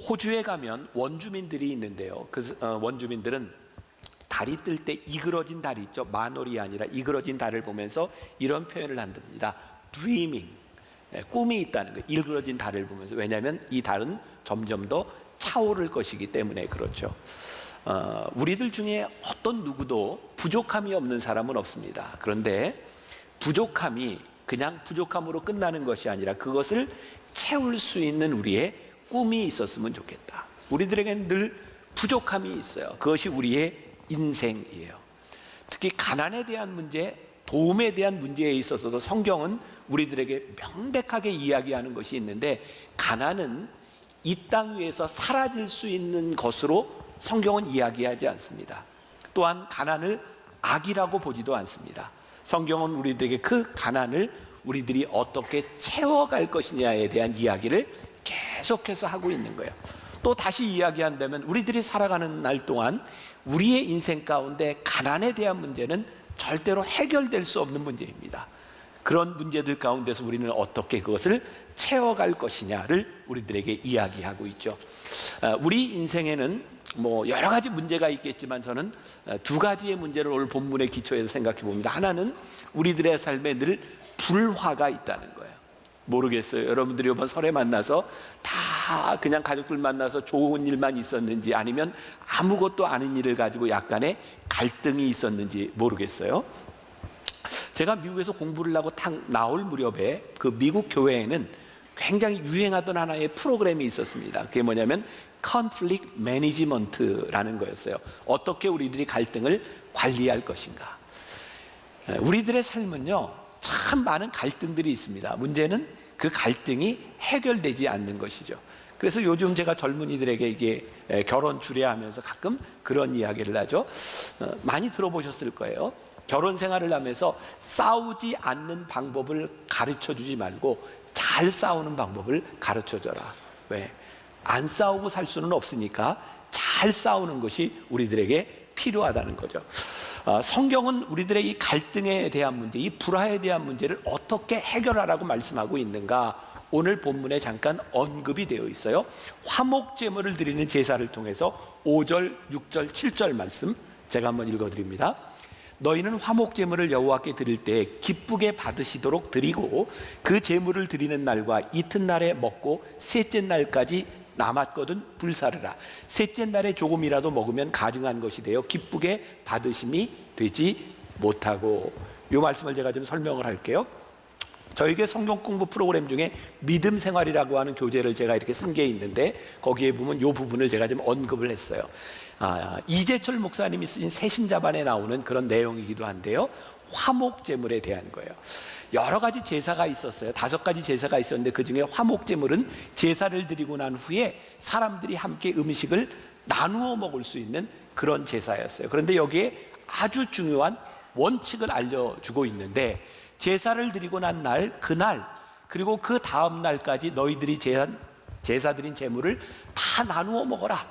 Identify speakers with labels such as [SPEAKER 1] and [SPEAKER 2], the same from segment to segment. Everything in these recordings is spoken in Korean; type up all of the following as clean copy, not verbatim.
[SPEAKER 1] 호주에 가면 원주민들이 있는데요. 원주민들은 달이 뜰 때 이그러진 달이 있죠. 만월이 아니라 이그러진 달을 보면서 이런 표현을 한답니다. Dreaming, 꿈이 있다는 거예요. 이그러진 달을 보면서. 왜냐하면 이 달은 점점 더 차오를 것이기 때문에 그렇죠. 우리들 중에 어떤 누구도 부족함이 없는 사람은 없습니다. 그런데 부족함이 그냥 부족함으로 끝나는 것이 아니라 그것을 채울 수 있는 우리의 꿈이 있었으면 좋겠다. 우리들에게는 늘 부족함이 있어요. 그것이 우리의 인생이에요. 특히 가난에 대한 문제, 도움에 대한 문제에 있어서도 성경은 우리들에게 명백하게 이야기하는 것이 있는데, 가난은 이 땅 위에서 사라질 수 있는 것으로 성경은 이야기하지 않습니다. 또한 가난을 악이라고 보지도 않습니다. 성경은 우리들에게 그 가난을 우리들이 어떻게 채워갈 것이냐에 대한 이야기를 계속해서 하고 있는 거예요. 또 다시 이야기한다면 우리들이 살아가는 날 동안 우리의 인생 가운데 가난에 대한 문제는 절대로 해결될 수 없는 문제입니다. 그런 문제들 가운데서 우리는 어떻게 그것을 채워갈 것이냐를 우리들에게 이야기하고 있죠. 우리 인생에는 여러 가지 문제가 있겠지만 저는 두 가지의 문제를 오늘 본문의 기초에서 생각해 봅니다. 하나는 우리들의 삶에 늘 불화가 있다는 거예요. 모르겠어요. 여러분들이 이번 설에 만나서 다 그냥 가족들 만나서 좋은 일만 있었는지, 아니면 아무것도 아닌 일을 가지고 약간의 갈등이 있었는지 모르겠어요. 제가 미국에서 공부를 하고 딱 나올 무렵에 그 미국 교회에는 굉장히 유행하던 하나의 프로그램이 있었습니다. 그게 뭐냐면 Conflict Management라는 거였어요. 어떻게 우리들이 갈등을 관리할 것인가. 우리들의 삶은요, 참 많은 갈등들이 있습니다. 문제는 그 갈등이 해결되지 않는 것이죠. 그래서 요즘 제가 젊은이들에게 이게 결혼 주례하면서 가끔 그런 이야기를 하죠. 많이 들어보셨을 거예요. 결혼 생활을 하면서 싸우지 않는 방법을 가르쳐 주지 말고 잘 싸우는 방법을 가르쳐 줘라. 왜? 안 싸우고 살 수는 없으니까 잘 싸우는 것이 우리들에게 필요하다는 거죠. 성경은 우리들의 이 갈등에 대한 문제, 이 불화에 대한 문제를 어떻게 해결하라고 말씀하고 있는가, 오늘 본문에 잠깐 언급이 되어 있어요. 화목제물을 드리는 제사를 통해서 5절, 6절, 7절 말씀 제가 한번 읽어드립니다. 너희는 화목제물을 여호와께 드릴 때 기쁘게 받으시도록 드리고, 그 제물을 드리는 날과 이튿날에 먹고 셋째 날까지 남았거든 불사르라. 셋째 날에 조금이라도 먹으면 가증한 것이 되어 기쁘게 받으심이 되지 못하고. 이 말씀을 제가 좀 설명을 할게요. 저에게 성경 공부 프로그램 중에 믿음 생활이라고 하는 교재를 제가 이렇게 쓴 게 있는데, 거기에 보면 이 부분을 제가 좀 언급을 했어요. 이재철 목사님이 쓰신 새신자반에 나오는 그런 내용이기도 한데요, 화목제물에 대한 거예요. 여러 가지 제사가 있었어요. 5가지 제사가 있었는데 그 중에 화목제물은 제사를 드리고 난 후에 사람들이 함께 음식을 나누어 먹을 수 있는 그런 제사였어요. 그런데 여기에 아주 중요한 원칙을 알려주고 있는데, 제사를 드리고 난 날, 그날, 그리고 그 다음 날까지 너희들이 제사 드린 제물을 다 나누어 먹어라.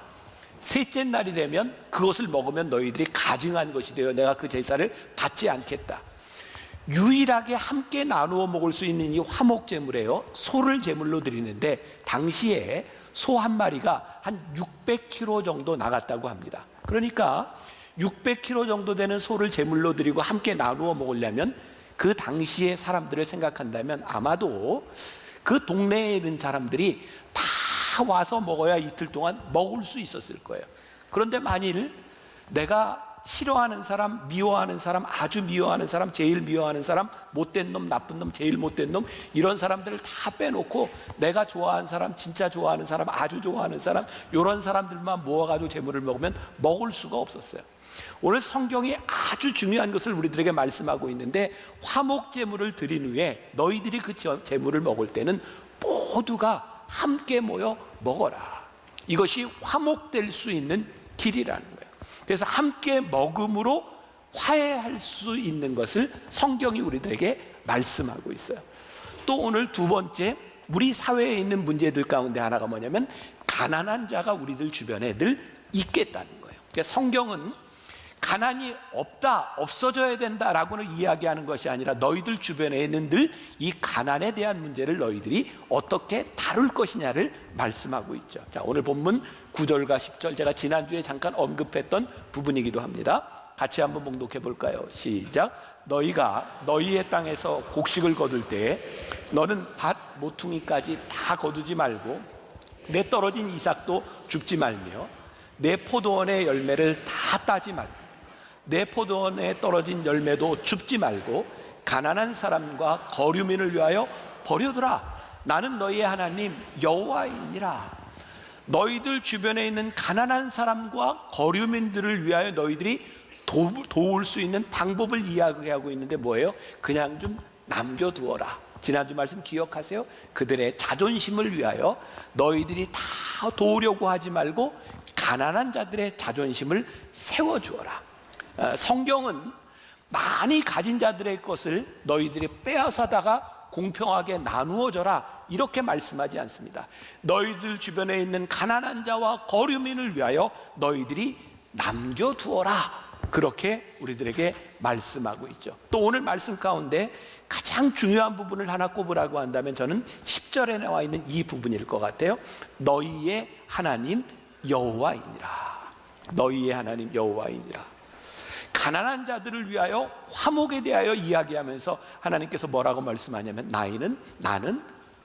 [SPEAKER 1] 셋째 날이 되면 그것을 먹으면 너희들이 가증한 것이 되어 내가 그 제사를 받지 않겠다. 유일하게 함께 나누어 먹을 수 있는 이 화목제물이에요. 소를 제물로 드리는데 당시에 소 한 마리가 한 600kg 정도 나갔다고 합니다. 그러니까 600kg 정도 되는 소를 제물로 드리고 함께 나누어 먹으려면, 그 당시의 사람들을 생각한다면 아마도 그 동네에 있는 사람들이 다 와서 먹어야 이틀 동안 먹을 수 있었을 거예요. 그런데 만일 내가 싫어하는 사람, 미워하는 사람, 아주 미워하는 사람, 제일 미워하는 사람, 못된 놈, 나쁜 놈, 제일 못된 놈, 이런 사람들을 다 빼놓고 내가 좋아하는 사람, 진짜 좋아하는 사람, 아주 좋아하는 사람, 이런 사람들만 모아가지고 제물을 먹으면 먹을 수가 없었어요. 오늘 성경이 아주 중요한 것을 우리들에게 말씀하고 있는데, 화목제물을 드린 후에 너희들이 그 제물을 먹을 때는 모두가 함께 모여 먹어라. 이것이 화목될 수 있는 길이라는 거예요. 그래서 함께 먹음으로 화해할 수 있는 것을 성경이 우리들에게 말씀하고 있어요. 또 오늘 두 번째, 우리 사회에 있는 문제들 가운데 하나가 뭐냐면 가난한 자가 우리들 주변에 늘 있겠다는 거예요. 그러니까 성경은 가난이 없다, 없어져야 된다라고는 이야기하는 것이 아니라 너희들 주변에 있는 늘 이 가난에 대한 문제를 너희들이 어떻게 다룰 것이냐를 말씀하고 있죠. 자, 오늘 본문 9절과 10절, 제가 지난주에 잠깐 언급했던 부분이기도 합니다. 같이 한번 봉독해 볼까요? 시작. 너희가 너희의 땅에서 곡식을 거둘 때 너는 밭 모퉁이까지 다 거두지 말고 내 떨어진 이삭도 줍지 말며 내 포도원의 열매를 다 따지 말고 내 포도원에 떨어진 열매도 줍지 말고 가난한 사람과 거류민을 위하여 버려두라. 나는 너희의 하나님 여호와이니라. 너희들 주변에 있는 가난한 사람과 거류민들을 위하여 너희들이 도울 수 있는 방법을 이야기하고 있는데 뭐예요? 그냥 좀 남겨두어라. 지난주 말씀 기억하세요? 그들의 자존심을 위하여 너희들이 다 도우려고 하지 말고 가난한 자들의 자존심을 세워주어라. 성경은 많이 가진 자들의 것을 너희들이 빼앗아다가 공평하게 나누어 줘라 이렇게 말씀하지 않습니다. 너희들 주변에 있는 가난한 자와 거류민을 위하여 너희들이 남겨두어라, 그렇게 우리들에게 말씀하고 있죠. 또 오늘 말씀 가운데 가장 중요한 부분을 하나 꼽으라고 한다면 저는 10절에 나와 있는 이 부분일 것 같아요. 너희의 하나님 여호와이니라. 너희의 하나님 여호와이니라. 가난한 자들을 위하여 화목에 대하여 이야기하면서 하나님께서 뭐라고 말씀하냐면 나는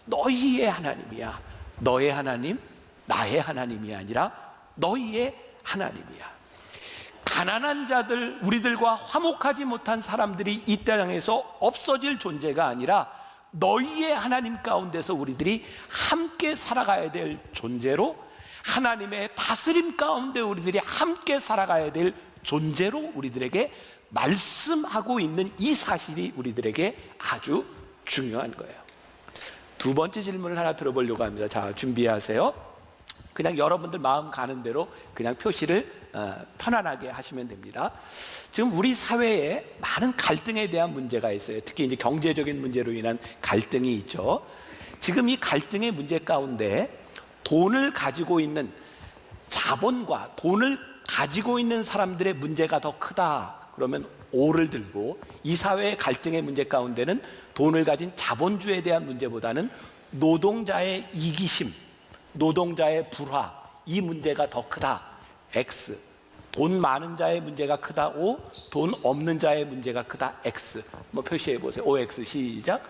[SPEAKER 1] 너희의 하나님이야. 너의 하나님, 나의 하나님이 아니라 너희의 하나님이야. 가난한 자들, 우리들과 화목하지 못한 사람들이 이 땅에서 없어질 존재가 아니라 너희의 하나님 가운데서 우리들이 함께 살아가야 될 존재로, 하나님의 다스림 가운데 우리들이 함께 살아가야 될 존재로 우리들에게 말씀하고 있는 이 사실이 우리들에게 아주 중요한 거예요. 두 번째 질문을 하나 들어보려고 합니다. 자, 준비하세요. 그냥 여러분들 마음 가는 대로 그냥 표시를 편안하게 하시면 됩니다. 지금 우리 사회에 많은 갈등에 대한 문제가 있어요. 특히 이제 경제적인 문제로 인한 갈등이 있죠. 지금 이 갈등의 문제 가운데 돈을 가지고 있는 자본과 돈을 가지고 있는 사람들의 문제가 더 크다 그러면 O를 들고, 이 사회의 갈등의 문제 가운데는 돈을 가진 자본주의에 대한 문제보다는 노동자의 이기심, 노동자의 불화, 이 문제가 더 크다 X. 돈 많은 자의 문제가 크다 O, 돈 없는 자의 문제가 크다 X. 뭐 표시해 보세요. OX 시작.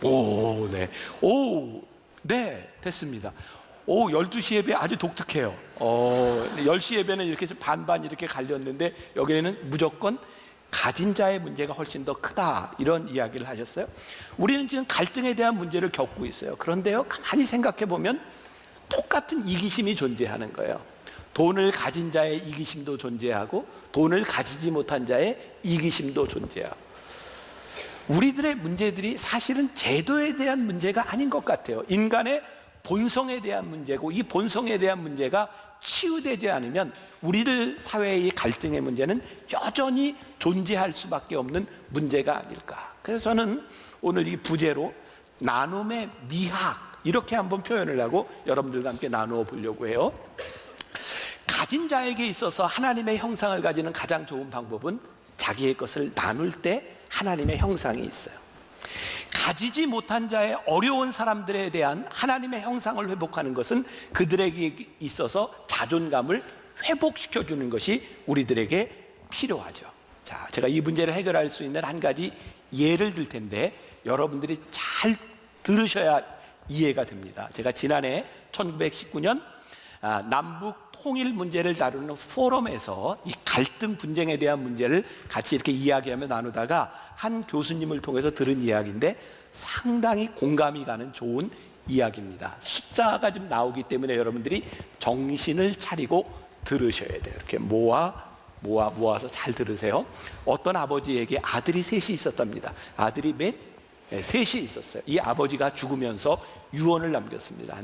[SPEAKER 1] 오, 네. 오, 네, 됐습니다. 오, 12시 예배 아주 독특해요. 10시 예배는 이렇게 좀 반반 이렇게 갈렸는데 여기에는 무조건 가진 자의 문제가 훨씬 더 크다, 이런 이야기를 하셨어요. 우리는 지금 갈등에 대한 문제를 겪고 있어요. 그런데요, 가만히 생각해 보면 똑같은 이기심이 존재하는 거예요. 돈을 가진 자의 이기심도 존재하고 돈을 가지지 못한 자의 이기심도 존재하고, 우리들의 문제들이 사실은 제도에 대한 문제가 아닌 것 같아요. 인간의 본성에 대한 문제고, 이 본성에 대한 문제가 치유되지 않으면 우리들 사회의 갈등의 문제는 여전히 존재할 수밖에 없는 문제가 아닐까. 그래서 저는 오늘 이 부제로 나눔의 미학, 이렇게 한번 표현을 하고 여러분들과 함께 나누어 보려고 해요. 가진 자에게 있어서 하나님의 형상을 가지는 가장 좋은 방법은 자기의 것을 나눌 때 하나님의 형상이 있어요. 가지지 못한 자의 어려운 사람들에 대한 하나님의 형상을 회복하는 것은 그들에게 있어서 자존감을 회복시켜주는 것이 우리들에게 필요하죠. 자, 제가 이 문제를 해결할 수 있는 한 가지 예를 들 텐데 여러분들이 잘 들으셔야 이해가 됩니다. 제가 지난해 1919년 남북 통일 문제를 다루는 포럼에서 이 갈등 분쟁에 대한 문제를 같이 이렇게 이야기하며 나누다가 한 교수님을 통해서 들은 이야기인데 상당히 공감이 가는 좋은 이야기입니다. 숫자가 좀 나오기 때문에 여러분들이 정신을 차리고 들으셔야 돼요. 이렇게 모아서 잘 들으세요. 어떤 아버지에게 아들이 셋이 있었답니다. 아들이 셋이 있었어요. 이 아버지가 죽으면서 유언을 남겼습니다.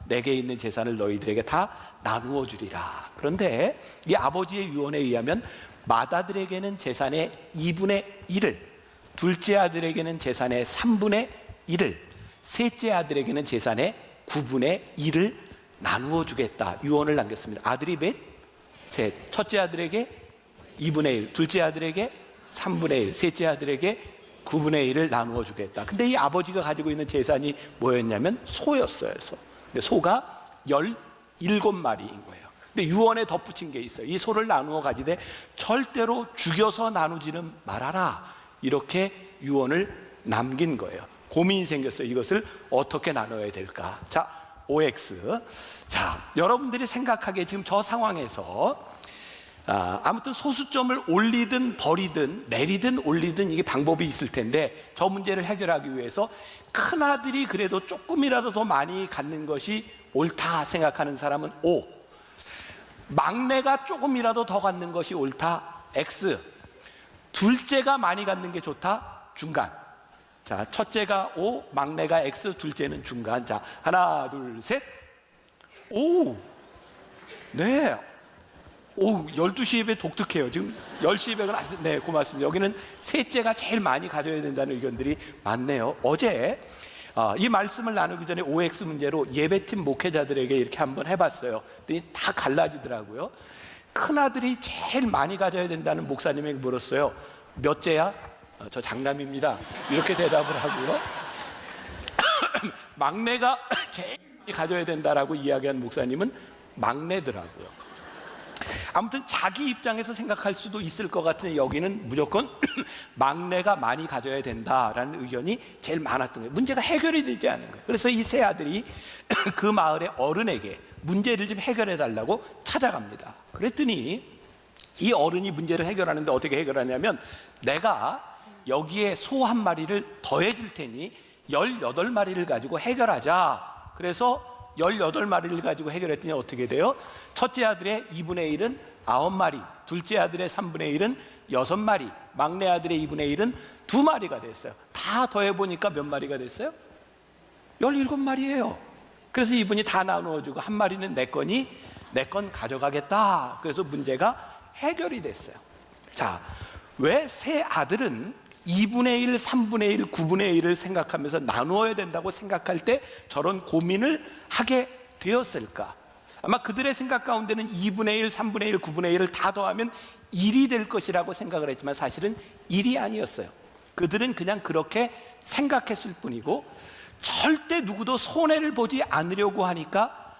[SPEAKER 1] 내게 있는 재산을 너희들에게 다 나누어 주리라. 그런데 이 아버지의 유언에 의하면 맏아들에게는 재산의 2분의 1을, 둘째 아들에게는 재산의 3분의 1을, 셋째 아들에게는 재산의 9분의 1을 나누어 주겠다 유언을 남겼습니다. 아들이 셋. 첫째 아들에게 2분의 1, 둘째 아들에게 3분의 1, 셋째 아들에게 9분의 1을 나누어 주겠다. 근데 이 아버지가 가지고 있는 재산이 뭐였냐면 소였어요. 소. 근데 소가 17마리인 거예요. 근데 유언에 덧붙인 게 있어요. 이 소를 나누어 가지되 절대로 죽여서 나누지는 말아라. 이렇게 유언을 남긴 거예요. 고민이 생겼어요. 이것을 어떻게 나눠야 될까? 자, OX. 자, 여러분들이 생각하기에 지금 저 상황에서 아무튼 소수점을 올리든 버리든 내리든 올리든 이게 방법이 있을 텐데, 저 문제를 해결하기 위해서 큰아들이 그래도 조금이라도 더 많이 갖는 것이 옳다 생각하는 사람은 O, 막내가 조금이라도 더 갖는 것이 옳다 X, 둘째가 많이 갖는 게 좋다 중간. 자, 첫째가 O, 막내가 X, 둘째는 중간. 자, 하나 둘 셋. 오, 네. 오, 12시에 비해 독특해요. 지금 10시에 비해 네, 고맙습니다. 여기는 셋째가 제일 많이 가져야 된다는 의견들이 많네요. 어제 이 말씀을 나누기 전에 OX 문제로 예배팀 목회자들에게 이렇게 한번 해봤어요. 근데 다 갈라지더라고요. 큰아들이 제일 많이 가져야 된다는 목사님에게 물었어요. 몇째야? 저 장남입니다. 이렇게 대답을 하고요. 막내가 제일 많이 가져야 된다라고 이야기한 목사님은 막내더라고요. 아무튼 자기 입장에서 생각할 수도 있을 것 같은데 여기는 무조건 막내가 많이 가져야 된다라는 의견이 제일 많았던 거예요. 문제가 해결이 되지 않는 거예요. 그래서 이 세 아들이 그 마을의 어른에게 문제를 좀 해결해 달라고 찾아갑니다. 그랬더니 이 어른이 문제를 해결하는데 어떻게 해결하냐면, 내가 여기에 소 한 마리를 더해 줄 테니 18마리를 가지고 해결하자. 그래서 18마리를 가지고 해결했더니 어떻게 돼요? 첫째 아들의 2분의 1은 9마리, 둘째 아들의 3분의 1은 6마리, 막내 아들의 2분의 1은 2마리가 됐어요. 다 더해보니까 몇 마리가 됐어요? 17마리예요. 그래서 이분이 다 나누어주고 한 마리는 내 거니 내 건 가져가겠다. 그래서 문제가 해결이 됐어요. 자, 왜 세 아들은 2분의 1, 3분의 1, 9분의 1을 생각하면서 나누어야 된다고 생각할 때 저런 고민을 하게 되었을까? 아마 그들의 생각 가운데는 2분의 1, 3분의 1, 9분의 1을 다 더하면 1이 될 것이라고 생각을 했지만 사실은 1이 아니었어요. 그들은 그냥 그렇게 생각했을 뿐이고, 절대 누구도 손해를 보지 않으려고 하니까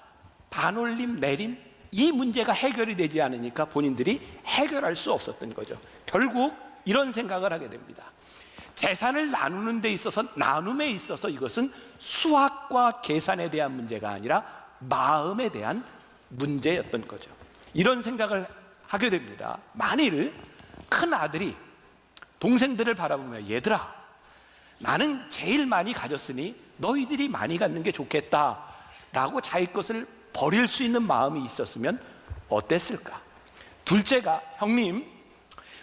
[SPEAKER 1] 반올림 내림, 이 문제가 해결이 되지 않으니까 본인들이 해결할 수 없었던 거죠. 결국 이런 생각을 하게 됩니다. 재산을 나누는 데 있어서, 나눔에 있어서 이것은 수학과 계산에 대한 문제가 아니라 마음에 대한 문제였던 거죠. 이런 생각을 하게 됩니다. 만일 큰 아들이 동생들을 바라보며, 얘들아, 나는 제일 많이 가졌으니 너희들이 많이 갖는 게 좋겠다 라고 자기 것을 버릴 수 있는 마음이 있었으면 어땠을까? 둘째가, 형님,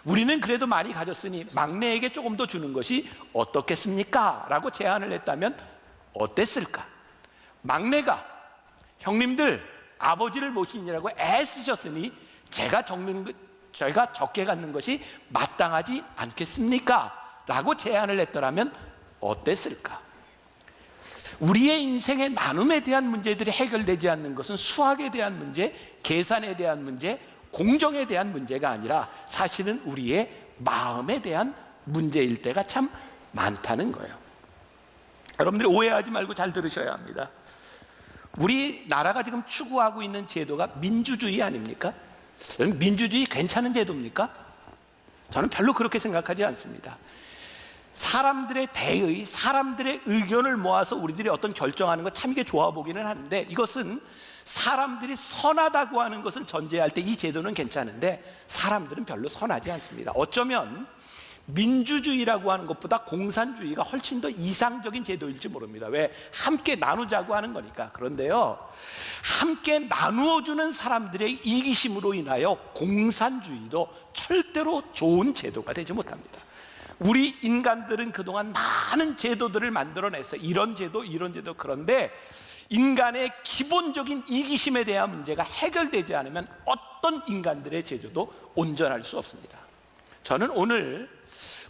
[SPEAKER 1] 우리는 그래도 많이 가졌으니 막내에게 조금 더 주는 것이 어떻겠습니까? 라고 제안을 했다면 어땠을까? 막내가, 형님들 아버지를 모시느라고 애쓰셨으니 제가 적게 갖는 것이 마땅하지 않겠습니까? 라고 제안을 했더라면 어땠을까? 우리의 인생의 나눔에 대한 문제들이 해결되지 않는 것은 수학에 대한 문제, 계산에 대한 문제, 공정에 대한 문제가 아니라 사실은 우리의 마음에 대한 문제일 때가 참 많다는 거예요. 여러분들이 오해하지 말고 잘 들으셔야 합니다. 우리나라가 지금 추구하고 있는 제도가 민주주의 아닙니까? 민주주의 괜찮은 제도입니까? 저는 별로 그렇게 생각하지 않습니다. 사람들의 대의, 사람들의 의견을 모아서 우리들이 어떤 결정하는 것 참 이게 좋아 보기는 하는데, 이것은 사람들이 선하다고 하는 것을 전제할 때 이 제도는 괜찮은데 사람들은 별로 선하지 않습니다. 어쩌면 민주주의라고 하는 것보다 공산주의가 훨씬 더 이상적인 제도일지 모릅니다. 왜? 함께 나누자고 하는 거니까. 그런데요, 함께 나누어주는 사람들의 이기심으로 인하여 공산주의도 절대로 좋은 제도가 되지 못합니다. 우리 인간들은 그동안 많은 제도들을 만들어냈어요. 이런 제도, 이런 제도. 그런데 인간의 기본적인 이기심에 대한 문제가 해결되지 않으면 어떤 인간들의 제도도 온전할 수 없습니다. 저는 오늘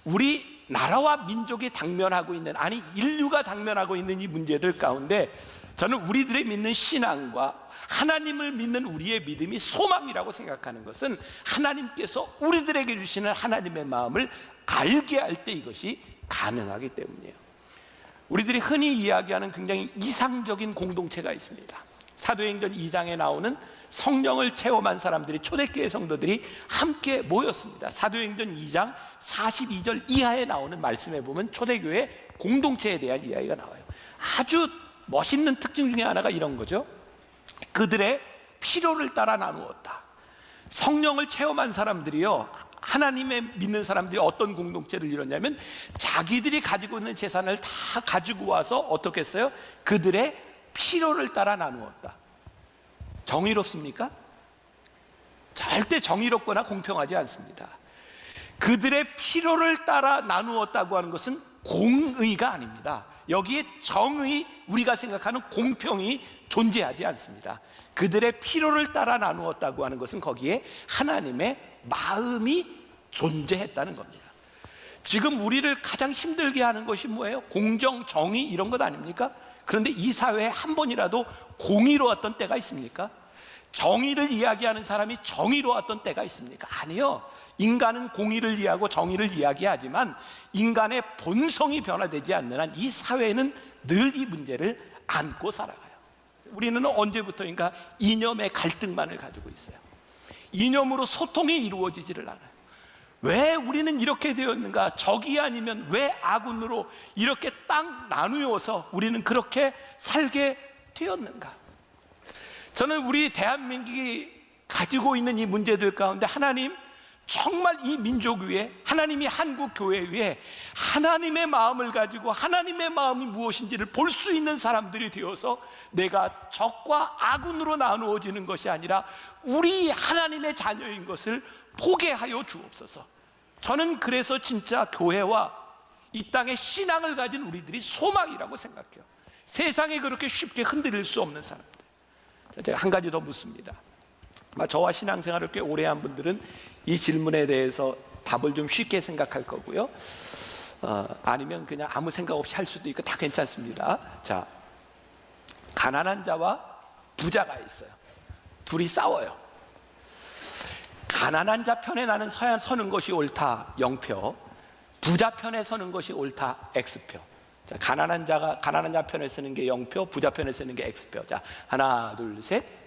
[SPEAKER 1] 우리 나라와 민족이 당면하고 있는, 아니 인류가 당면하고 있는 이 문제들 가운데 저는 우리들의 믿는 신앙과 하나님을 믿는 우리의 믿음이 소망이라고 생각하는 것은 하나님께서 우리들에게 주시는 하나님의 마음을 알게 할 때 이것이 가능하기 때문이에요. 우리들이 흔히 이야기하는 굉장히 이상적인 공동체가 있습니다. 사도행전 2장에 나오는 성령을 체험한 사람들이, 초대교회 성도들이 함께 모였습니다. 사도행전 2장 42절 이하에 나오는 말씀에 보면 초대교회 공동체에 대한 이야기가 나와요. 아주 멋있는 특징 중에 하나가 이런 거죠. 그들의 필요를 따라 나누었다. 성령을 체험한 사람들이요, 하나님의 믿는 사람들이 어떤 공동체를 이뤘냐면 자기들이 가지고 있는 재산을 다 가지고 와서 어떻게 했어요? 그들의 필요를 따라 나누었다. 정의롭습니까? 절대 정의롭거나 공평하지 않습니다. 그들의 필요를 따라 나누었다고 하는 것은 공의가 아닙니다. 여기에 정의, 우리가 생각하는 공평이 존재하지 않습니다. 그들의 필요를 따라 나누었다고 하는 것은 거기에 하나님의 마음이 존재했다는 겁니다. 지금 우리를 가장 힘들게 하는 것이 뭐예요? 공정, 정의 이런 것 아닙니까? 그런데 이 사회에 한 번이라도 공의로웠던 때가 있습니까? 정의를 이야기하는 사람이 정의로웠던 때가 있습니까? 아니요. 인간은 공의를 이해하고 정의를 이야기하지만 인간의 본성이 변화되지 않는 한 이 사회는 늘 이 문제를 안고 살아가요. 우리는 언제부터인가 이념의 갈등만을 가지고 있어요. 이념으로 소통이 이루어지지를 않아요. 왜 우리는 이렇게 되었는가? 적이 아니면 왜 아군으로 이렇게 딱 나누어서 우리는 그렇게 살게 되었는가? 저는 우리 대한민국이 가지고 있는 이 문제들 가운데 하나님 정말 이 민족 위에, 하나님이 한국 교회 위에 하나님의 마음을 가지고 하나님의 마음이 무엇인지를 볼 수 있는 사람들이 되어서 내가 적과 아군으로 나누어지는 것이 아니라 우리 하나님의 자녀인 것을 보게 하여 주옵소서. 저는 그래서 진짜 교회와 이 땅의 신앙을 가진 우리들이 소망이라고 생각해요. 세상에 그렇게 쉽게 흔들릴 수 없는 사람들. 제가 한 가지 더 묻습니다. 저와 신앙생활을 꽤 오래 한 분들은 이 질문에 대해서 답을 좀 쉽게 생각할 거고요, 아니면 그냥 아무 생각 없이 할 수도 있고 다 괜찮습니다. 자, 가난한 자와 부자가 있어요. 둘이 싸워요. 가난한 자 편에 나는 서는 것이 옳다, 0표. 부자 편에 서는 것이 옳다, X표. 자, 가난한 자 편에 서는 게 0표, 부자 편에 서는 게 X표. 자, 하나, 둘, 셋.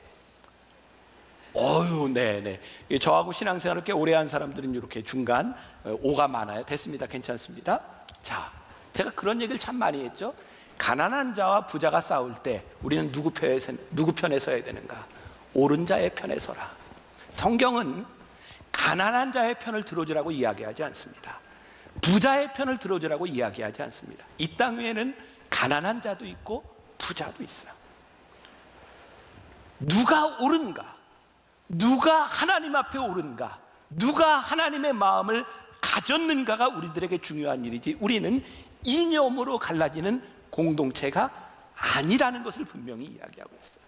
[SPEAKER 1] 네네. 저하고 신앙생활을 꽤 오래 한 사람들은 이렇게 중간 5가 많아요. 됐습니다. 괜찮습니다. 자, 제가 그런 얘기를 참 많이 했죠. 가난한 자와 부자가 싸울 때 우리는 누구 편에 서야 되는가? 옳은 자의 편에 서라. 성경은 가난한 자의 편을 들어주라고 이야기하지 않습니다. 부자의 편을 들어주라고 이야기하지 않습니다. 이 땅 위에는 가난한 자도 있고 부자도 있어요. 누가 옳은가? 누가 하나님 앞에 옳은가? 누가 하나님의 마음을 가졌는가가 우리들에게 중요한 일이지, 우리는 이념으로 갈라지는 공동체가 아니라는 것을 분명히 이야기하고 있어요.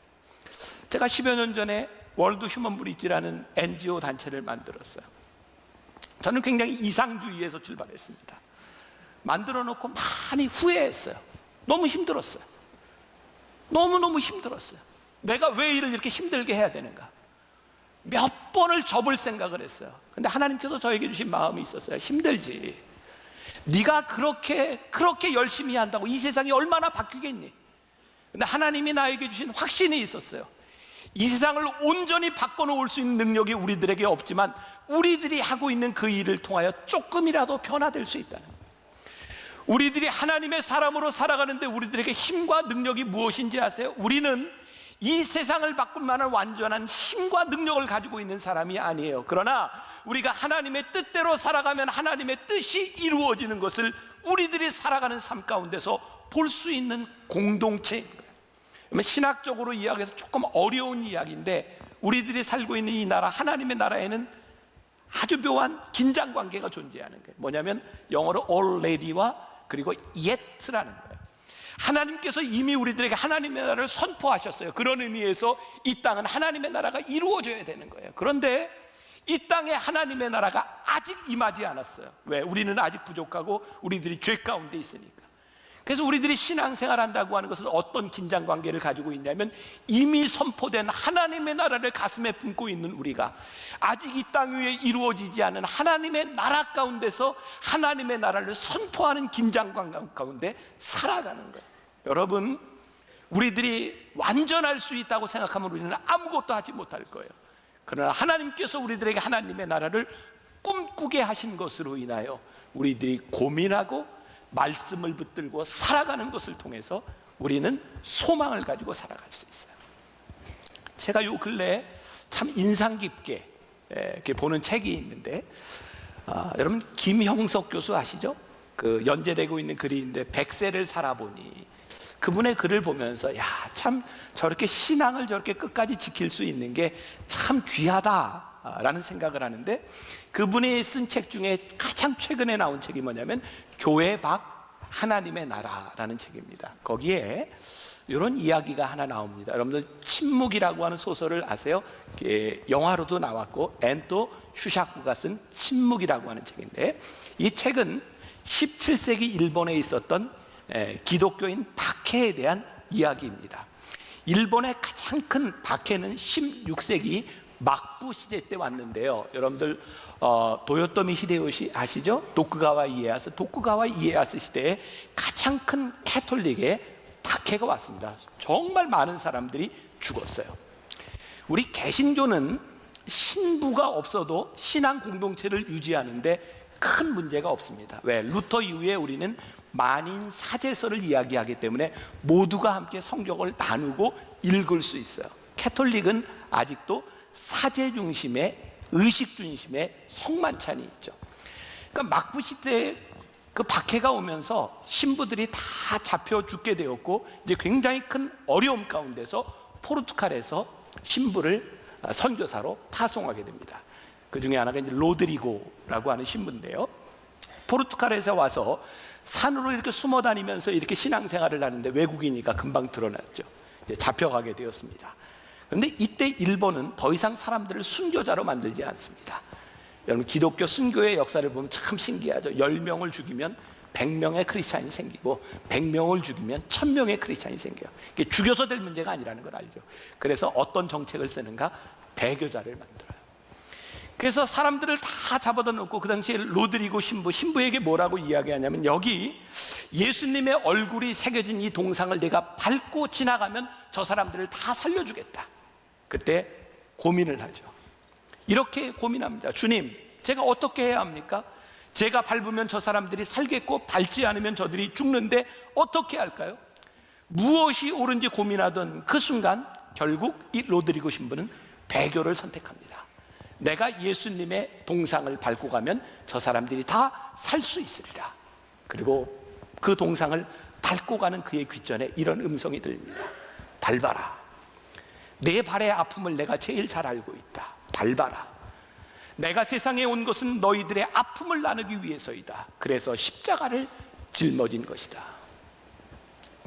[SPEAKER 1] 제가 10여 년 전에 월드 휴먼 브리지라는 NGO 단체를 만들었어요. 저는 굉장히 이상주의에서 출발했습니다. 만들어 놓고 많이 후회했어요. 너무 힘들었어요. 너무너무 힘들었어요. 내가 왜 일을 이렇게 힘들게 해야 되는가? 몇 번을 접을 생각을 했어요. 근데 하나님께서 저에게 주신 마음이 있었어요. 힘들지. 네가 그렇게 열심히 한다고 이 세상이 얼마나 바뀌겠니? 근데 하나님이 나에게 주신 확신이 있었어요. 이 세상을 온전히 바꿔놓을 수 있는 능력이 우리들에게 없지만 우리들이 하고 있는 그 일을 통하여 조금이라도 변화될 수 있다는, 우리들이 하나님의 사람으로 살아가는데 우리들에게 힘과 능력이 무엇인지 아세요? 우리는 이 세상을 바꿀 만한 완전한 힘과 능력을 가지고 있는 사람이 아니에요. 그러나 우리가 하나님의 뜻대로 살아가면 하나님의 뜻이 이루어지는 것을 우리들이 살아가는 삶 가운데서 볼 수 있는 공동체인 거예요. 신학적으로 이야기해서 조금 어려운 이야기인데 우리들이 살고 있는 이 나라, 하나님의 나라에는 아주 묘한 긴장관계가 존재하는 거예요. 뭐냐면 영어로 already와 그리고 yet라는 거예요. 하나님께서 이미 우리들에게 하나님의 나라를 선포하셨어요. 그런 의미에서 이 땅은 하나님의 나라가 이루어져야 되는 거예요. 그런데 이 땅에 하나님의 나라가 아직 임하지 않았어요. 왜? 우리는 아직 부족하고 우리들이 죄 가운데 있으니까. 그래서 우리들이 신앙생활 한다고 하는 것은 어떤 긴장 관계를 가지고 있냐면, 이미 선포된 하나님의 나라를 가슴에 품고 있는 우리가 아직 이 땅 위에 이루어지지 않은 하나님의 나라 가운데서 하나님의 나라를 선포하는 긴장 관계 가운데 살아가는 거예요. 여러분, 우리들이 완전할 수 있다고 생각하면 우리는 아무것도 하지 못할 거예요. 그러나 하나님께서 우리들에게 하나님의 나라를 꿈꾸게 하신 것으로 인하여 우리들이 고민하고 말씀을 붙들고 살아가는 것을 통해서 우리는 소망을 가지고 살아갈 수 있어요. 제가 요 근래 참 인상 깊게 이렇게 보는 책이 있는데, 여러분 김형석 교수 아시죠? 그 연재되고 있는 글이 있는데, 100세를 살아보니, 그분의 글을 보면서 야, 참 저렇게 신앙을 저렇게 끝까지 지킬 수 있는 게 참 귀하다라는 생각을 하는데, 그분이 쓴 책 중에 가장 최근에 나온 책이 뭐냐면 교회 밖 하나님의 나라라는 책입니다. 거기에 이런 이야기가 하나 나옵니다. 여러분들 침묵이라고 하는 소설을 아세요? 영화로도 나왔고, 앤또 슈샤쿠가 쓴 침묵이라고 하는 책인데, 이 책은 17세기 일본에 있었던 기독교인 박해에 대한 이야기입니다. 일본의 가장 큰 박해는 16세기 막부 시대 때 왔는데요. 여러분들 도요토미 히데요시 아시죠? 도쿠가와 이에야스 시대에 가장 큰 캐톨릭의 박해가 왔습니다. 정말 많은 사람들이 죽었어요. 우리 개신교는 신부가 없어도 신앙 공동체를 유지하는데 큰 문제가 없습니다. 왜? 루터 이후에 우리는 만인 사제서를 이야기하기 때문에 모두가 함께 성경을 나누고 읽을 수 있어요. 캐톨릭은 아직도 사제 중심의, 의식 중심의 성만찬이 있죠. 그러니까 막부 시대에 그 박해가 오면서 신부들이 다 잡혀 죽게 되었고, 이제 굉장히 큰 어려움 가운데서 포르투갈에서 신부를 선교사로 파송하게 됩니다. 그 중에 하나가 이제 로드리고라고 하는 신부인데요, 포르투갈에서 와서 산으로 이렇게 숨어 다니면서 이렇게 신앙생활을 하는데 외국이니까 금방 드러났죠. 이제 잡혀가게 되었습니다. 그런데 이때 일본은 더 이상 사람들을 순교자로 만들지 않습니다. 여러분, 기독교 순교의 역사를 보면 참 신기하죠. 10명을 죽이면 100명의 크리스찬이 생기고, 100명을 죽이면 1000명의 크리스찬이 생겨요. 이게 죽여서 될 문제가 아니라는 걸 알죠. 그래서 어떤 정책을 쓰는가? 배교자를 만들어요. 그래서 사람들을 다 잡아다 놓고, 그 당시에 로드리고 신부에게 뭐라고 이야기하냐면, 여기 예수님의 얼굴이 새겨진 이 동상을 내가 밟고 지나가면 저 사람들을 다 살려주겠다. 그때 고민을 하죠. 이렇게 고민합니다. 주님, 제가 어떻게 해야 합니까? 제가 밟으면 저 사람들이 살겠고, 밟지 않으면 저들이 죽는데 어떻게 할까요? 무엇이 옳은지 고민하던 그 순간 결국 이 로드리고 신부는 배교를 선택합니다. 내가 예수님의 동상을 밟고 가면 저 사람들이 다 살 수 있으리라. 그리고 그 동상을 밟고 가는 그의 귓전에 이런 음성이 들립니다. 밟아라. 내 발의 아픔을 내가 제일 잘 알고 있다. 밟아라. 내가 세상에 온 것은 너희들의 아픔을 나누기 위해서이다. 그래서 십자가를 짊어진 것이다.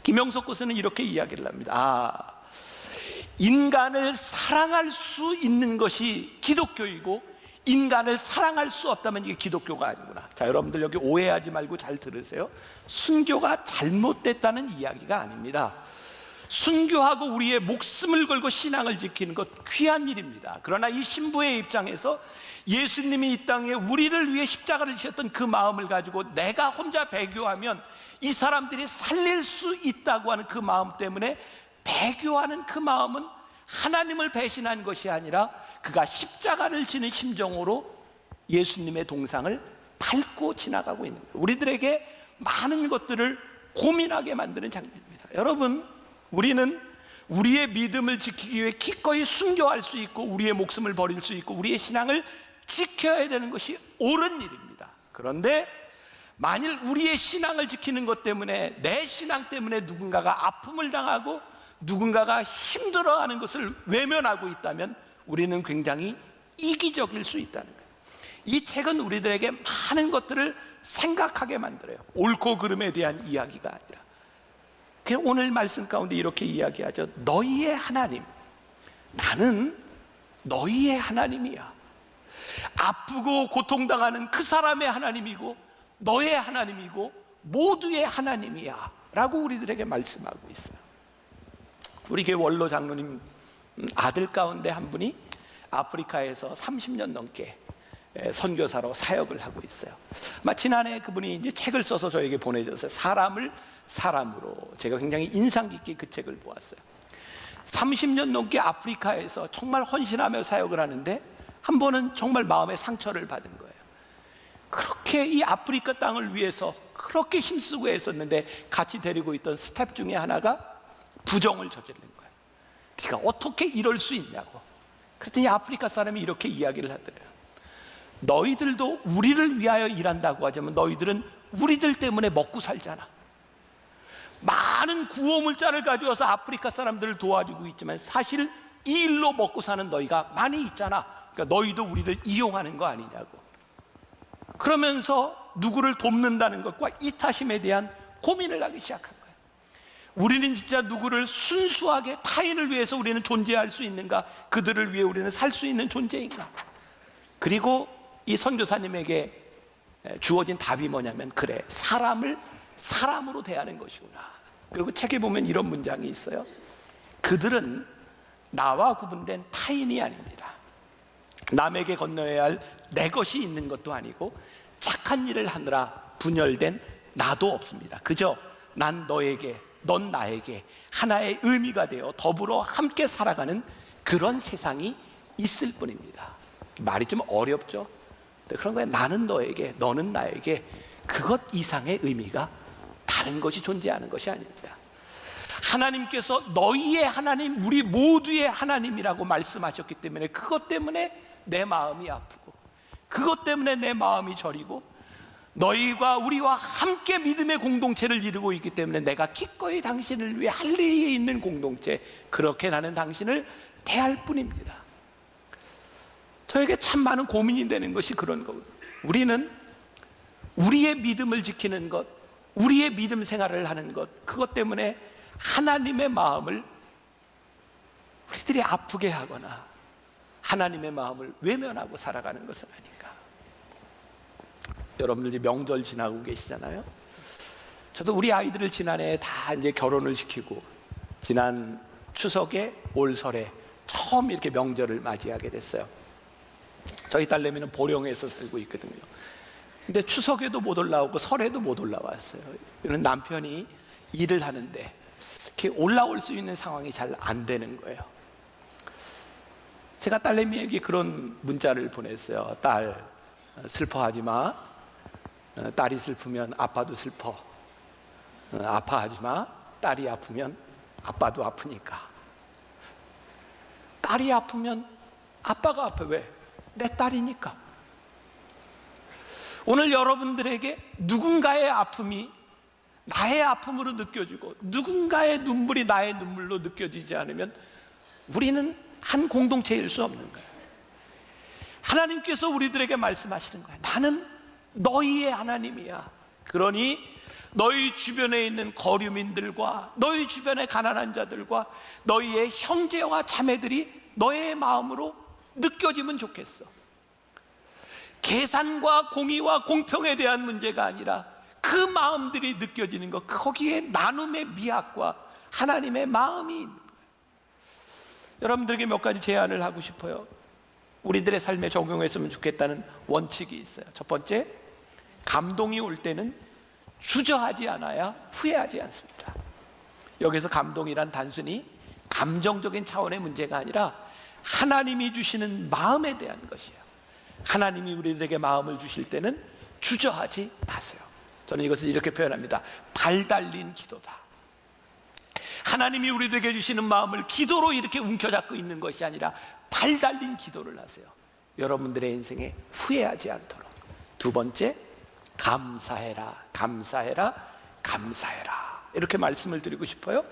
[SPEAKER 1] 김영석 교수는 이렇게 이야기를 합니다. 인간을 사랑할 수 있는 것이 기독교이고, 인간을 사랑할 수 없다면 이게 기독교가 아니구나. 자, 여러분들 여기 오해하지 말고 잘 들으세요. 순교가 잘못됐다는 이야기가 아닙니다. 순교하고 우리의 목숨을 걸고 신앙을 지키는 것 귀한 일입니다. 그러나 이 신부의 입장에서 예수님이 이 땅에 우리를 위해 십자가를 지셨던 그 마음을 가지고 내가 혼자 배교하면 이 사람들이 살릴 수 있다고 하는 그 마음 때문에, 배교하는 그 마음은 하나님을 배신한 것이 아니라 그가 십자가를 지는 심정으로 예수님의 동상을 밟고 지나가고 있는 거예요. 우리들에게 많은 것들을 고민하게 만드는 장면입니다. 여러분, 우리는 우리의 믿음을 지키기 위해 기꺼이 순교할 수 있고, 우리의 목숨을 버릴 수 있고, 우리의 신앙을 지켜야 되는 것이 옳은 일입니다. 그런데 만일 우리의 신앙을 지키는 것 때문에, 내 신앙 때문에 누군가가 아픔을 당하고 누군가가 힘들어하는 것을 외면하고 있다면 우리는 굉장히 이기적일 수 있다는 거예요. 이 책은 우리들에게 많은 것들을 생각하게 만들어요. 옳고 그름에 대한 이야기가 아니라. 오늘 말씀 가운데 이렇게 이야기하죠. 너희의 하나님, 나는 너희의 하나님이야. 아프고 고통당하는 그 사람의 하나님이고, 너의 하나님이고, 모두의 하나님이야. 라고 우리들에게 말씀하고 있어요. 우리 교회 원로 장로님 아들 가운데 한 분이 아프리카에서 30년 넘게 선교사로 사역을 하고 있어요. 지난해 그분이 이제 책을 써서 저에게 보내줬어요. 사람을 사람으로. 제가 굉장히 인상 깊게 그 책을 보았어요. 30년 넘게 아프리카에서 정말 헌신하며 사역을 하는데 한 번은 정말 마음의 상처를 받은 거예요. 그렇게 이 아프리카 땅을 위해서 그렇게 힘쓰고 애썼는데 같이 데리고 있던 스텝 중에 하나가 부정을 저지른 거예요. 네가 어떻게 이럴 수 있냐고. 그랬더니 아프리카 사람이 이렇게 이야기를 하더래요. 너희들도 우리를 위하여 일한다고 하자면 너희들은 우리들 때문에 먹고 살잖아. 많은 구호물자를 가져와서 아프리카 사람들을 도와주고 있지만 사실 이 일로 먹고 사는 너희가 많이 있잖아. 그러니까 너희도 우리를 이용하는 거 아니냐고. 그러면서 누구를 돕는다는 것과 이타심에 대한 고민을 하기 시작한 거예요. 우리는 진짜 누구를 순수하게 타인을 위해서 우리는 존재할 수 있는가? 그들을 위해 우리는 살 수 있는 존재인가? 그리고 이 선교사님에게 주어진 답이 뭐냐면, 그래, 사람을 사람으로 대하는 것이구나. 그리고 책에 보면 이런 문장이 있어요. 그들은 나와 구분된 타인이 아닙니다. 남에게 건너야 할 내 것이 있는 것도 아니고 착한 일을 하느라 분열된 나도 없습니다. 그저 난 너에게, 넌 나에게 하나의 의미가 되어 더불어 함께 살아가는 그런 세상이 있을 뿐입니다. 말이 좀 어렵죠? 그런 거예요. 나는 너에게, 너는 나에게 그것 이상의 의미가 다른 것이 존재하는 것이 아닙니다. 하나님께서 너희의 하나님, 우리 모두의 하나님이라고 말씀하셨기 때문에 그것 때문에 내 마음이 아프고 그것 때문에 내 마음이 저리고 너희가 우리와 함께 믿음의 공동체를 이루고 있기 때문에 내가 기꺼이 당신을 위해 할 일이 있는 공동체, 그렇게 나는 당신을 대할 뿐입니다. 저에게 참 많은 고민이 되는 것이 그런 거거든요. 우리는 우리의 믿음을 지키는 것, 우리의 믿음 생활을 하는 것, 그것 때문에 하나님의 마음을 우리들이 아프게 하거나 하나님의 마음을 외면하고 살아가는 것은 아닌가. 여러분들 이제 명절 지나고 계시잖아요. 저도 우리 아이들을 지난해 다 이제 결혼을 시키고 지난 추석에 올 설에 처음 이렇게 명절을 맞이하게 됐어요. 저희 딸내미는 보령에서 살고 있거든요. 근데 추석에도 못 올라오고 설에도 못 올라왔어요. 남편이 일을 하는데 이렇게 올라올 수 있는 상황이 잘 안 되는 거예요. 제가 딸내미에게 그런 문자를 보냈어요. 딸, 슬퍼하지 마. 딸이 슬프면 아빠도 슬퍼. 아파하지 마. 딸이 아프면 아빠도 아프니까. 딸이 아프면 아빠가 아파. 왜? 내 딸이니까. 오늘 여러분들에게 누군가의 아픔이 나의 아픔으로 느껴지고 누군가의 눈물이 나의 눈물로 느껴지지 않으면 우리는 한 공동체일 수 없는 거예요. 하나님께서 우리들에게 말씀하시는 거예요. 나는 너희의 하나님이야. 그러니 너희 주변에 있는 거류민들과 너희 주변의 가난한 자들과 너희의 형제와 자매들이 너의 마음으로 느껴지면 좋겠어. 계산과 공의와 공평에 대한 문제가 아니라 그 마음들이 느껴지는 것, 거기에 나눔의 미학과 하나님의 마음이 있는 거예요. 여러분들에게 몇 가지 제안을 하고 싶어요. 우리들의 삶에 적용했으면 좋겠다는 원칙이 있어요. 첫 번째, 감동이 올 때는 주저하지 않아야 후회하지 않습니다. 여기서 감동이란 단순히 감정적인 차원의 문제가 아니라 하나님이 주시는 마음에 대한 것이에요. 하나님이 우리들에게 마음을 주실 때는 주저하지 마세요. 저는 이것을 이렇게 표현합니다. 발 달린 기도다. 하나님이 우리들에게 주시는 마음을 기도로 이렇게 움켜잡고 있는 것이 아니라 발 달린 기도를 하세요. 여러분들의 인생에 후회하지 않도록. 두 번째, 감사해라, 감사해라, 감사해라. 이렇게 말씀을 드리고 싶어요.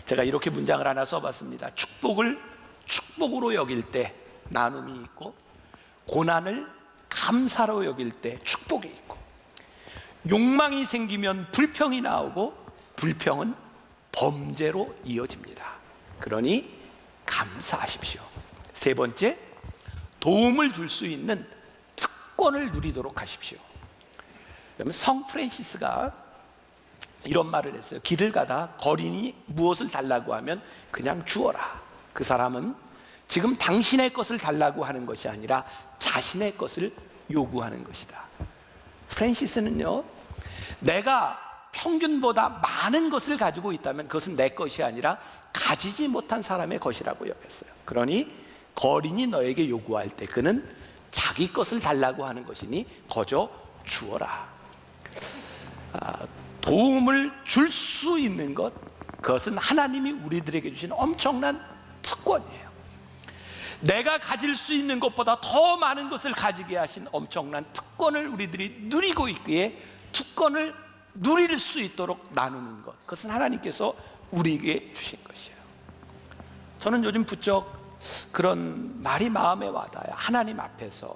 [SPEAKER 1] 제가 이렇게 문장을 하나 써봤습니다. 축복을 축복으로 여길 때 나눔이 있고, 고난을 감사로 여길 때 축복이 있고, 욕망이 생기면 불평이 나오고 불평은 범죄로 이어집니다. 그러니 감사하십시오. 세 번째, 도움을 줄 수 있는 특권을 누리도록 하십시오. 성 프란시스가 이런 말을 했어요. 길을 가다 거린이 무엇을 달라고 하면 그냥 주어라. 그 사람은 지금 당신의 것을 달라고 하는 것이 아니라 자신의 것을 요구하는 것이다. 프랜시스는요, 내가 평균보다 많은 것을 가지고 있다면 그것은 내 것이 아니라 가지지 못한 사람의 것이라고 여겼어요. 그러니 거린이 너에게 요구할 때 그는 자기 것을 달라고 하는 것이니 거저 주어라. 도움을 줄 수 있는 것, 그것은 하나님이 우리들에게 주신 엄청난 특권이에요. 내가 가질 수 있는 것보다 더 많은 것을 가지게 하신 엄청난 특권을 우리들이 누리고 있기에 특권을 누릴 수 있도록 나누는 것, 그것은 하나님께서 우리에게 주신 것이에요. 저는 요즘 부쩍 그런 말이 마음에 와닿아요. 하나님 앞에서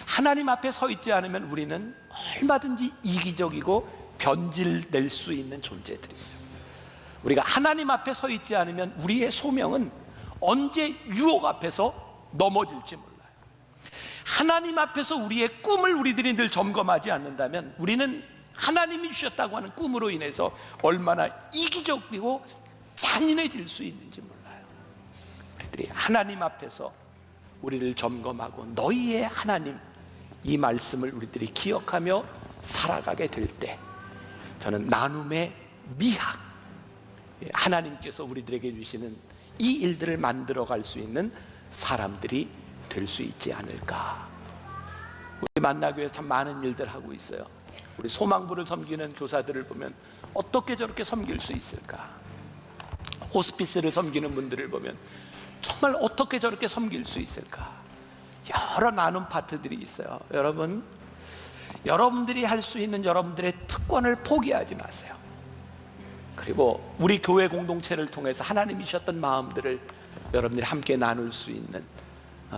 [SPEAKER 1] 하나님 앞에 서 있지 않으면 우리는 얼마든지 이기적이고 변질될 수 있는 존재들이죠. 우리가 하나님 앞에 서 있지 않으면 우리의 소명은 언제 유혹 앞에서 넘어질지 몰라요. 하나님 앞에서 우리의 꿈을 우리들이 늘 점검하지 않는다면 우리는 하나님이 주셨다고 하는 꿈으로 인해서 얼마나 이기적이고 잔인해질 수 있는지 몰라요. 우리들이 하나님 앞에서 우리를 점검하고 너희의 하나님, 이 말씀을 우리들이 기억하며 살아가게 될 때 저는 나눔의 미학, 하나님께서 우리들에게 주시는 이 일들을 만들어갈 수 있는 사람들이 될 수 있지 않을까. 우리 만나교회에서 참 많은 일들 하고 있어요. 우리 소망부를 섬기는 교사들을 보면 어떻게 저렇게 섬길 수 있을까. 호스피스를 섬기는 분들을 보면 정말 어떻게 저렇게 섬길 수 있을까. 여러 나눔 파트들이 있어요. 여러분들이 할 수 있는 여러분들의 특권을 포기하지 마세요. 그리고 우리 교회 공동체를 통해서 하나님이 주셨던 마음들을 여러분들이 함께 나눌 수 있는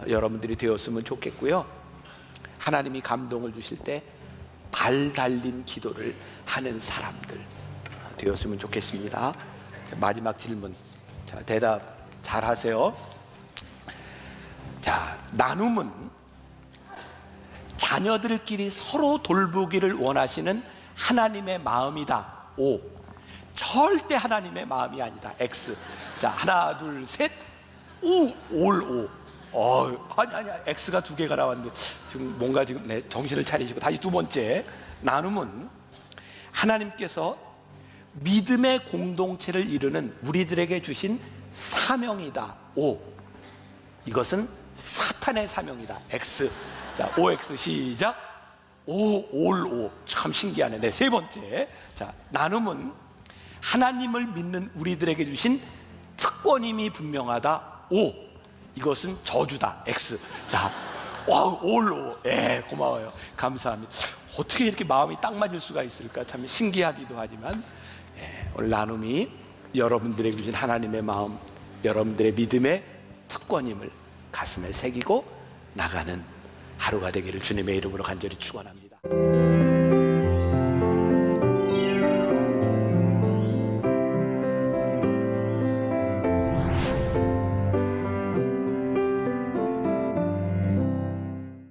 [SPEAKER 1] 여러분들이 되었으면 좋겠고요. 하나님이 감동을 주실 때 발 달린 기도를 하는 사람들 되었으면 좋겠습니다. 마지막 질문, 대답 잘 하세요. 나눔은 자녀들끼리 서로 돌보기를 원하시는 하나님의 마음이다. O. 절대 하나님의 마음이 아니다. X. 하나 둘 셋. O. 올 O. 아니야. X가 두 개가 나왔는데 지금 뭔가 정신을 차리시고 다시 두 번째. 나눔은 하나님께서 믿음의 공동체를 이루는 우리들에게 주신 사명이다. O. 이것은 사탄의 사명이다. X. OX 시작. 올 O. 참 신기하네. 네, 세 번째. 나눔은 하나님을 믿는 우리들에게 주신 특권임이 분명하다. O. 이것은 저주다. X. 올 O. 고마워요. 감사합니다. 어떻게 이렇게 마음이 딱 맞을 수가 있을까 참 신기하기도 하지만, 오늘 나눔이 여러분들에게 주신 하나님의 마음, 여러분들의 믿음의 특권임을 가슴에 새기고 나가는 하루가 되기를 주님의 이름으로 간절히 축원합니다.